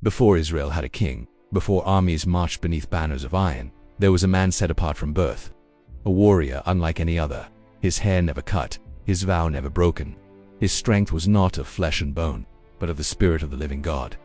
Before Israel had a king, before armies marched beneath banners of iron, there was a man set apart from birth. A warrior unlike any other. His hair never cut, his vow never broken. His strength was not of flesh and bone, but of the Spirit of the living God.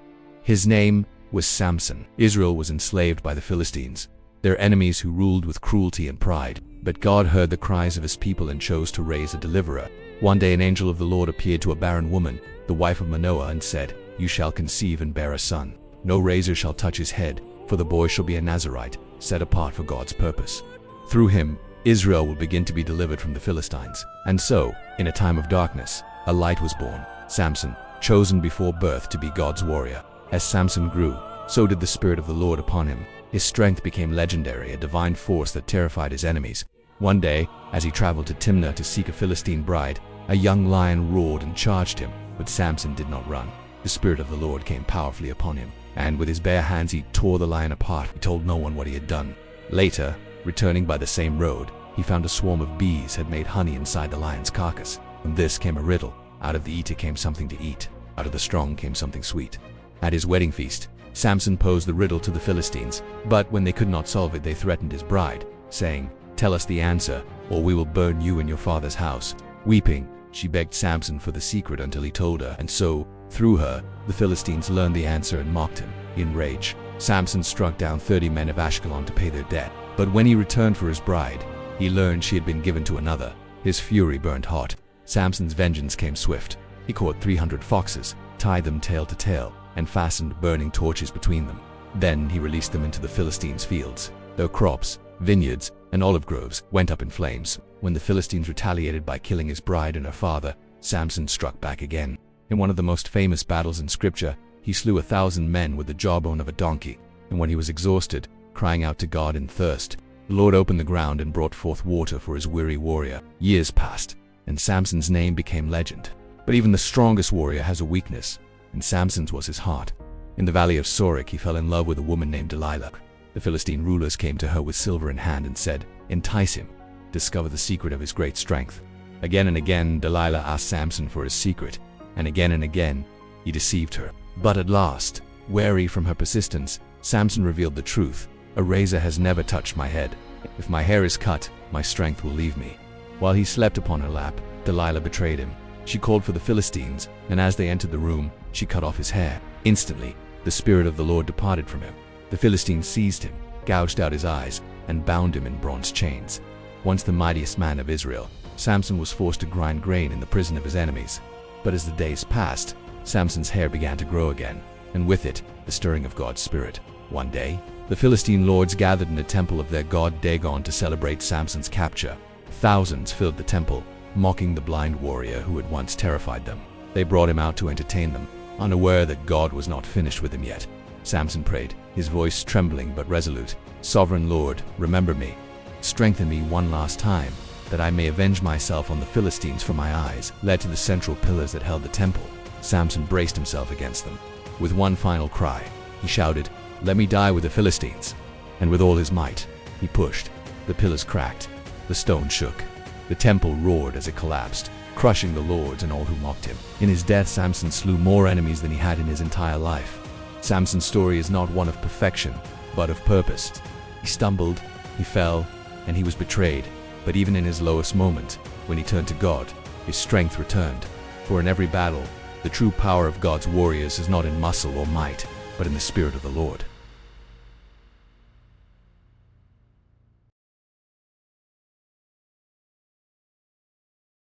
His name was Samson. Israel was enslaved by the Philistines, their enemies who ruled with cruelty and pride. But God heard the cries of his people and chose to raise a deliverer. One day an angel of the Lord appeared to a barren woman, the wife of Manoah, and said, "You shall conceive and bear a son. No razor shall touch his head, for the boy shall be a Nazirite, set apart for God's purpose. Through him, Israel will begin to be delivered from the Philistines." And so, in a time of darkness, a light was born, Samson, chosen before birth to be God's warrior. As Samson grew, so did the Spirit of the Lord upon him. His strength became legendary, a divine force that terrified his enemies. One day, as he traveled to Timnah to seek a Philistine bride, a young lion roared and charged him, but Samson did not run. The Spirit of the Lord came powerfully upon him, and with his bare hands he tore the lion apart. He told no one what he had done. Later, returning by the same road, he found a swarm of bees had made honey inside the lion's carcass. From this came a riddle. Out of the eater came something to eat. Out of the strong came something sweet. At his wedding feast, Samson posed the riddle to the Philistines, but when they could not solve it, they threatened his bride, saying, "Tell us the answer, or we will burn you and your father's house." Weeping, she begged Samson for the secret until he told her, and so, through her, the Philistines learned the answer and mocked him. In rage, Samson struck down 30 men of Ashkelon to pay their debt. But when he returned for his bride, he learned she had been given to another. His fury burned hot. Samson's vengeance came swift. He caught 300 foxes, tied them tail to tail, and fastened burning torches between them. Then he released them into the Philistines' fields. Their crops, vineyards, and olive groves went up in flames. When the Philistines retaliated by killing his bride and her father, Samson struck back again. In one of the most famous battles in Scripture, he slew 1,000 men with the jawbone of a donkey. And when he was exhausted, crying out to God in thirst, the Lord opened the ground and brought forth water for his weary warrior. Years passed, and Samson's name became legend. But even the strongest warrior has a weakness, and Samson's was his heart. In the valley of Sorek, he fell in love with a woman named Delilah. The Philistine rulers came to her with silver in hand and said, "Entice him, discover the secret of his great strength." Again and again, Delilah asked Samson for his secret, and again, he deceived her. But at last, weary from her persistence, Samson revealed the truth. "A razor has never touched my head. If my hair is cut, my strength will leave me." While he slept upon her lap, Delilah betrayed him. She called for the Philistines, and as they entered the room, she cut off his hair. Instantly, the Spirit of the Lord departed from him. The Philistines seized him, gouged out his eyes, and bound him in bronze chains. Once the mightiest man of Israel, Samson was forced to grind grain in the prison of his enemies. But as the days passed, Samson's hair began to grow again, and with it, the stirring of God's Spirit. One day, the Philistine lords gathered in the temple of their god Dagon to celebrate Samson's capture. Thousands filled the temple, mocking the blind warrior who had once terrified them. They brought him out to entertain them, unaware that God was not finished with him yet. Samson prayed, his voice trembling but resolute, "Sovereign Lord, remember me. Strengthen me one last time, that I may avenge myself on the Philistines, for my eyes led to the central pillars that held the temple." Samson braced himself against them. With one final cry, he shouted, "Let me die with the Philistines." And with all his might, he pushed. The pillars cracked. The stone shook. The temple roared as it collapsed, crushing the lords and all who mocked him. In his death, Samson slew more enemies than he had in his entire life. Samson's story is not one of perfection, but of purpose. He stumbled, he fell, and he was betrayed. But even in his lowest moment, when he turned to God, his strength returned. For in every battle, the true power of God's warriors is not in muscle or might, but in the Spirit of the Lord.